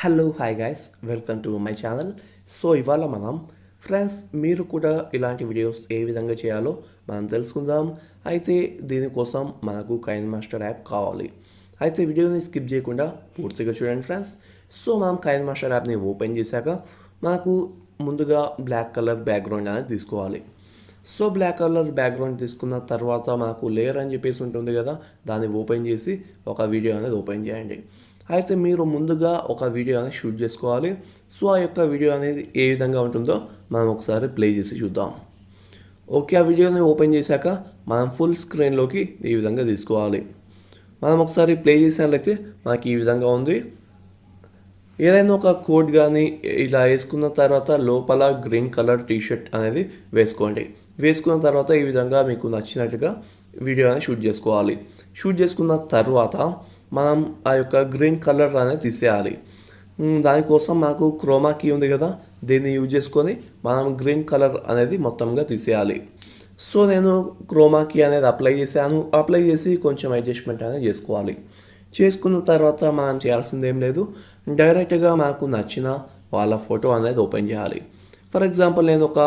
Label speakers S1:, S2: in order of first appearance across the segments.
S1: Hello hi guys welcome to my channel. So ఇవాళ మనం friends మీరు కూడా ఇలాంటి వీడియోస్ ఏ విధంగా చేయాలో మనం తెలుసుకుందాం. అయితే దీనికోసం మనకు కైన్మాస్టర్ యాప్ కావాలి. అయితే వీడియోని స్కిప్ చేయకుండా పూర్తిగా చూడండి ఫ్రెండ్స్. సో మనం కైన్మాస్టర్ యాప్ని ఓపెన్ చేశాక మనకు ముందుగా బ్లాక్ కలర్ బ్యాక్గ్రౌండ్ అనేది తీసుకోవాలి. సో బ్లాక్ కలర్ బ్యాక్గ్రౌండ్ తీసుకున్న తర్వాత మనకు లేయర్ అని చెప్పేసి ఉంటుంది కదా, దాన్ని ఓపెన్ చేసి ఒక వీడియో అనేది ఓపెన్ చేయండి. అయితే మీరు ముందుగా ఒక వీడియో అనేది షూట్ చేసుకోవాలి. సో ఆ యొక్క వీడియో అనేది ఏ విధంగా ఉంటుందో మనం ఒకసారి ప్లే చేసి చూద్దాం. ఓకే, ఆ వీడియోని ఓపెన్ చేశాక మనం ఫుల్ స్క్రీన్లోకి ఈ విధంగా తీసుకోవాలి. మనం ఒకసారి ప్లే చేసినట్లయితే మనకి ఈ విధంగా ఉంది. ఏదైనా ఒక కోట్ కానీ ఇలా వేసుకున్న తర్వాత లోపల గ్రీన్ కలర్ టీషర్ట్ అనేది వేసుకోండి. వేసుకున్న తర్వాత ఈ విధంగా మీకు నచ్చినట్టుగా వీడియో అనేది షూట్ చేసుకోవాలి. షూట్ చేసుకున్న తర్వాత మనం ఆ యొక్క గ్రీన్ కలర్ అనేది తీసేయాలి. దానికోసం మనకు క్రోమా కీ ఉంది కదా, దీన్ని యూజ్ చేసుకొని మనం గ్రీన్ కలర్ అనేది మొత్తంగా తీసేయాలి. సో నేను క్రోమా కీ అనేది అప్లై చేశాను. అప్లై చేసి కొంచెం అడ్జస్ట్మెంట్ అనేది చేసుకోవాలి. చేసుకున్న తర్వాత మనం చేయాల్సింది ఏం లేదు, డైరెక్ట్గా మనకు నచ్చిన వాళ్ళ ఫోటో అనేది ఓపెన్ చేయాలి. ఫర్ ఎగ్జాంపుల్ నేను ఒక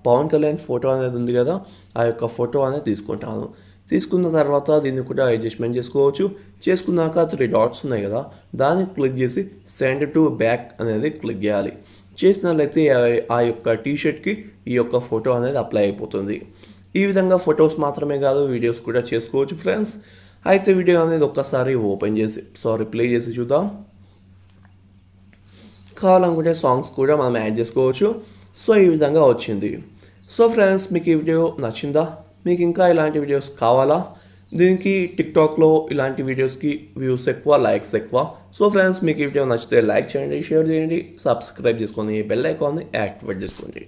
S1: పవన్ కళ్యాణ్ ఫోటో అనేది ఉంది కదా, ఆ యొక్క ఫోటో అనేది తీసుకుంటాను. తీసుకున్న తర్వాత దీన్ని కూడా అడ్జస్ట్మెంట్ చేసుకోవచ్చు. చేసుకున్నాక 3 డాట్స్ ఉన్నాయి కదా, దాన్ని క్లిక్ చేసి సెండ్ టు బ్యాక్ అనేది క్లిక్ చేయాలి. చేసినట్లయితే ఆ యొక్క టీషర్ట్కి ఈ యొక్క ఫోటో అనేది అప్లై అయిపోతుంది. ఈ విధంగా ఫొటోస్ మాత్రమే కాదు, వీడియోస్ కూడా చేసుకోవచ్చు ఫ్రెండ్స్. అయితే వీడియో అనేది ఒక్కసారి ఓపెన్ చేసి ప్లే చేసి చూద్దాం. కావాలనుకుంటే సాంగ్స్ కూడా మనం యాడ్ చేసుకోవచ్చు. సో ఈ విధంగా వచ్చింది. సో ఫ్రెండ్స్, మీకు ఈ వీడియో నచ్చిందా? మీకు ఇంకా ఇలాంటి వీడియోస్ కావాలా? దీనికి టిక్టాక్లో ఇలాంటి వీడియోస్కి వ్యూస్ ఎక్కువ, లైక్స్ ఎక్కువ. సో ఫ్రెండ్స్, మీకు ఈ వీడియో నచ్చితే లైక్ చేయండి, షేర్ చేయండి, సబ్స్క్రైబ్ చేసుకొని బెల్ ఐకాన్ని యాక్టివేట్ చేసుకోండి.